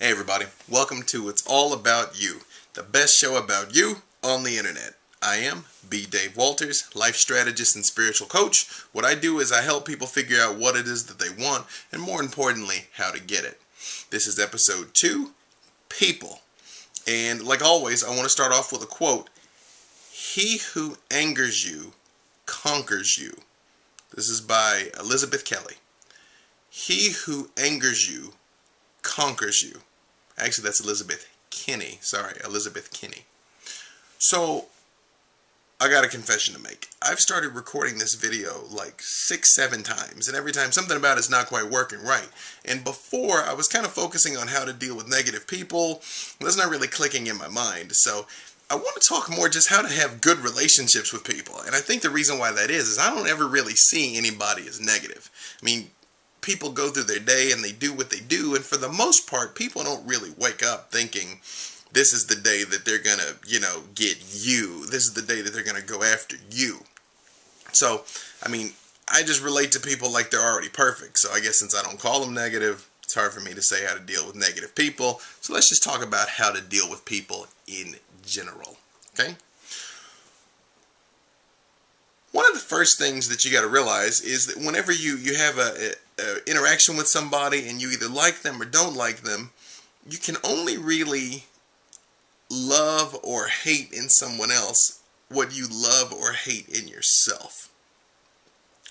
Hey everybody, welcome to It's All About You, the best show about you on the internet. I am B. Dave Walters, life strategist and spiritual coach. What I do is I help people figure out what it is that they want and more importantly, how to get it. This is episode 2, People. And like always, I want to start off with a quote. He who angers you conquers you. This is by Elizabeth Kelly. He who angers you conquers you. Actually, that's Elizabeth Kinney. Sorry, Elizabeth Kinney. So, I got a confession to make. I've started recording this video like 6-7 times, and every time something about it's not quite working right. And before, I was kind of focusing on how to deal with negative people. That's not really clicking in my mind. So, I want to talk more just how to have good relationships with people. And I think the reason why that is I don't ever really see anybody as negative. I mean, people go through their day and they do what they do, and for the most part, people don't really wake up thinking this is the day that they're gonna, get you. This is the day that they're gonna go after you. So, I mean, I just relate to people like they're already perfect. So I guess since I don't call them negative, it's hard for me to say how to deal with negative people. So let's just talk about how to deal with people in general, okay? One of the first things that you got to realize is that whenever you have a interaction with somebody and you either like them or don't like them, you can only really love or hate in someone else what you love or hate in yourself.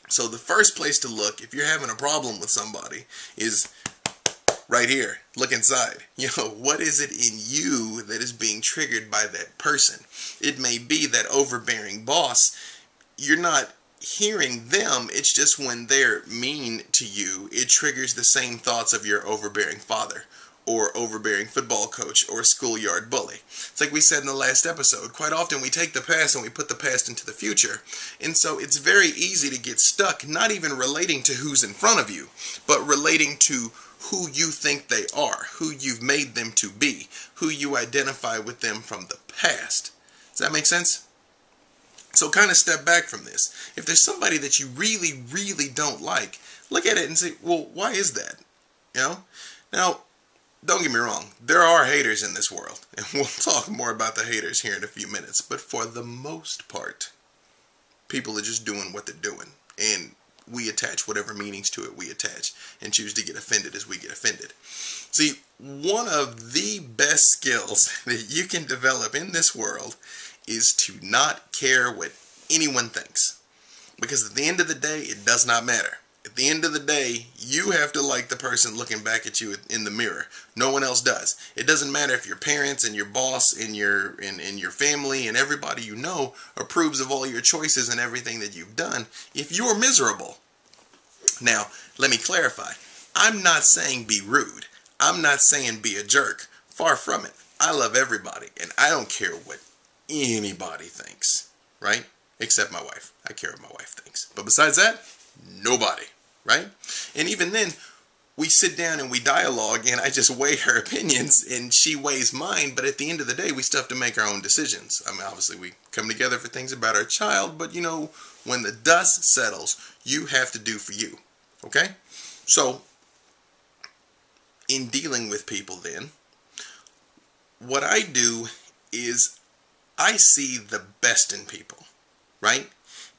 So the first place to look if you're having a problem with somebody is right here. Look inside. What is it in you that is being triggered by that person? It may be that overbearing boss. You're not hearing them, it's just when they're mean to you, it triggers the same thoughts of your overbearing father, or overbearing football coach, or schoolyard bully. It's like we said in the last episode, quite often we take the past and we put the past into the future, and so it's very easy to get stuck, not even relating to who's in front of you, but relating to who you think they are, who you've made them to be, who you identify with them from the past. Does that make sense? So kind of step back from this. If there's somebody that you really, really don't like, look at it and say, well, why is that? Now, don't get me wrong. There are haters in this world. And we'll talk more about the haters here in a few minutes. But for the most part, people are just doing what they're doing. And we attach whatever meanings to it we attach. And choose to get offended as we get offended. See, one of the best skills that you can develop in this world is to not care what anyone thinks. Because at the end of the day, it does not matter. At the end of the day, you have to like the person looking back at you in the mirror. No one else does. It doesn't matter if your parents and your boss and your family and everybody you know approves of all your choices and everything that you've done if you're miserable. Now, let me clarify. I'm not saying be rude. I'm not saying be a jerk. Far from it. I love everybody and I don't care what anybody thinks, right? Except my wife. I care what my wife thinks. But besides that, nobody, right? And even then, we sit down and we dialogue and I just weigh her opinions and she weighs mine, but at the end of the day, we still have to make our own decisions. I mean, obviously we come together for things about our child, but when the dust settles, you have to do for you, okay? So, in dealing with people then, what I do is I see the best in people, right?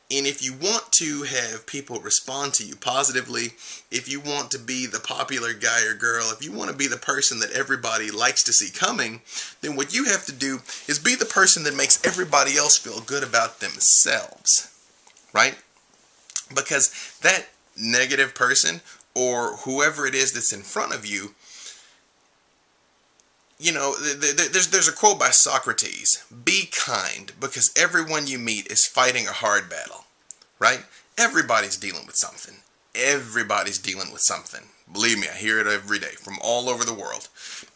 And if you want to have people respond to you positively, if you want to be the popular guy or girl, if you want to be the person that everybody likes to see coming, then what you have to do is be the person that makes everybody else feel good about themselves, right? Because that negative person or whoever it is that's in front of you, there's a quote by Socrates, be kind because everyone you meet is fighting a hard battle, right? Everybody's dealing with something. Everybody's dealing with something. Believe me, I hear it every day from all over the world.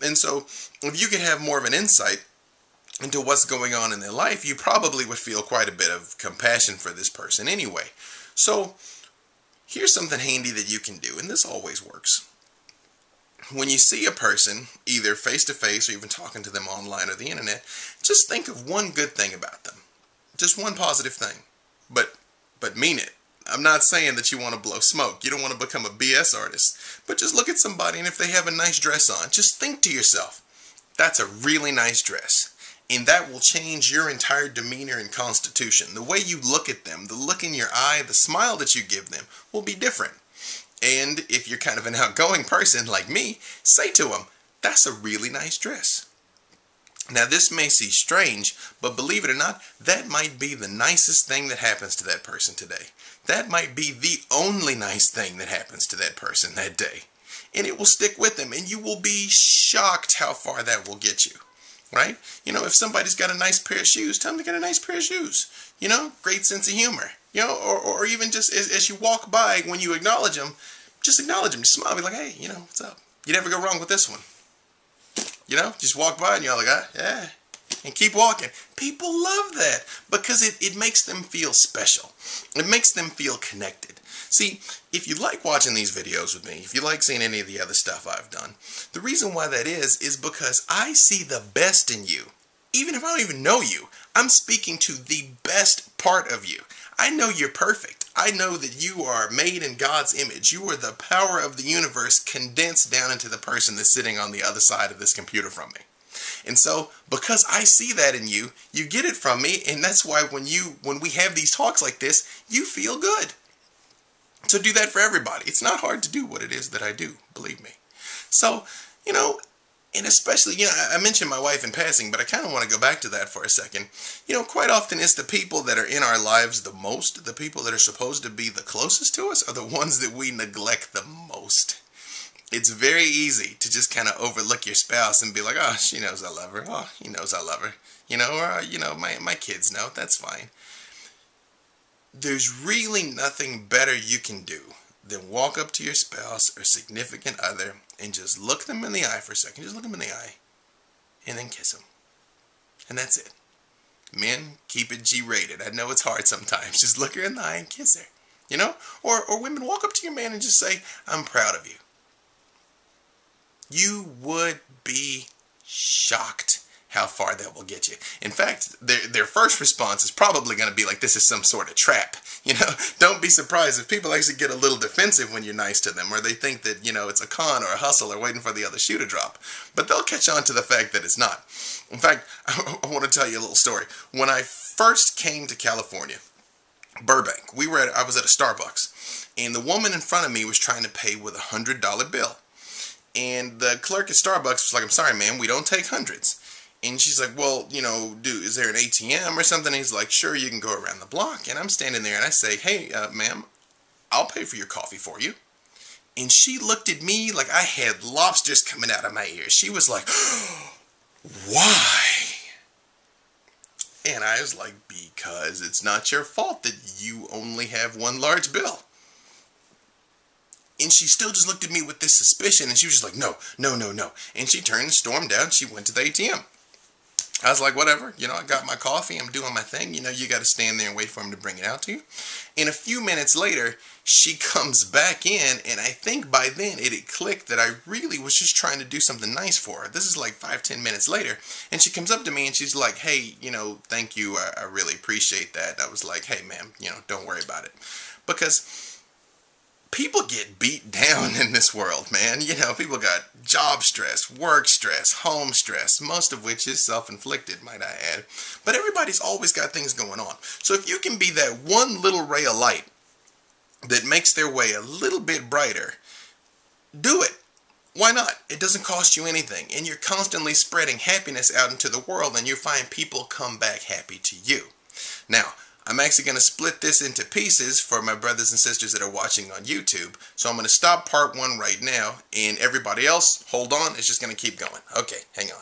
And so if you could have more of an insight into what's going on in their life, you probably would feel quite a bit of compassion for this person anyway. So here's something handy that you can do, and this always works. When you see a person, either face-to-face or even talking to them online or the internet, just think of one good thing about them. Just one positive thing. But mean it. I'm not saying that you want to blow smoke. You don't want to become a BS artist. But just look at somebody, and if they have a nice dress on, just think to yourself, that's a really nice dress. And that will change your entire demeanor and constitution. The way you look at them, the look in your eye, the smile that you give them will be different. And if you're kind of an outgoing person like me, say to them, that's a really nice dress. Now this may seem strange, but believe it or not, that might be the nicest thing that happens to that person today. That might be the only nice thing that happens to that person that day. And it will stick with them, and you will be shocked how far that will get you. Right? You know, if somebody's got a nice pair of shoes, tell them to get a nice pair of shoes. You know, great sense of humor. You know, or even just as you walk by, when you acknowledge them, just acknowledge them. Just smile, be like, hey, you know, what's up? You never go wrong with this one. You know, just walk by and you're like, ah, yeah, and keep walking. People love that because it makes them feel special. It makes them feel connected. See, if you like watching these videos with me, if you like seeing any of the other stuff I've done, the reason why that is because I see the best in you. Even if I don't even know you, I'm speaking to the best part of you. I know you're perfect. I know that you are made in God's image. You are the power of the universe condensed down into the person that's sitting on the other side of this computer from me. And so, because I see that in you, you get it from me, and that's why when we have these talks like this, you feel good. So do that for everybody. It's not hard to do what it is that I do, believe me. So, you know, and especially, you know, I mentioned my wife in passing, but I kind of want to go back to that for a second. You know, quite often it's the people that are in our lives the most, the people that are supposed to be the closest to us, are the ones that we neglect the most. It's very easy to just kind of overlook your spouse and be like, oh, she knows I love her. Oh, he knows I love her. You know, or, you know, my kids know. That's fine. There's really nothing better you can do than walk up to your spouse or significant other and just look them in the eye for a second. Just look them in the eye and then kiss them. And that's it. Men, keep it G-rated. I know it's hard sometimes. Just look her in the eye and kiss her. You know? Or women, walk up to your man and just say, I'm proud of you. You would be shocked how far that will get you. In fact, their first response is probably going to be like, this is some sort of trap. You know, don't be surprised if people actually get a little defensive when you're nice to them, or they think that, you know, it's a con or a hustle or waiting for the other shoe to drop. But they'll catch on to the fact that it's not. In fact, I want to tell you a little story. When I first came to California, Burbank, I was at a Starbucks, and the woman in front of me was trying to pay with a $100 bill. And the clerk at Starbucks was like, I'm sorry, ma'am, we don't take hundreds. And she's like, well, you know, dude, is there an ATM or something? And he's like, sure, you can go around the block. And I'm standing there and I say, hey, ma'am, I'll pay for your coffee for you. And she looked at me like I had lobsters coming out of my ears. She was like, why? And I was like, because it's not your fault that you only have one large bill. And she still just looked at me with this suspicion, and she was just like, no, no, no, no. And she turned and stormed out, and she went to the ATM. I was like, whatever, you know, I got my coffee, I'm doing my thing. You know, you got to stand there and wait for him to bring it out to you. And a few minutes later, she comes back in, and I think by then it had clicked that I really was just trying to do something nice for her. This is like 5-10 minutes later, and she comes up to me and she's like, hey, you know, thank you, I really appreciate that. I was like, hey, ma'am, you know, don't worry about it. Because people get beat down in this world, man. You know, people got job stress, work stress, home stress, most of which is self-inflicted, might I add. But everybody's always got things going on. So if you can be that one little ray of light that makes their way a little bit brighter, do it. Why not? It doesn't cost you anything. And you're constantly spreading happiness out into the world, and you find people come back happy to you. Now, I'm actually going to split this into pieces for my brothers and sisters that are watching on YouTube. So I'm going to stop part 1 right now, and everybody else, hold on, it's just going to keep going. Okay, hang on.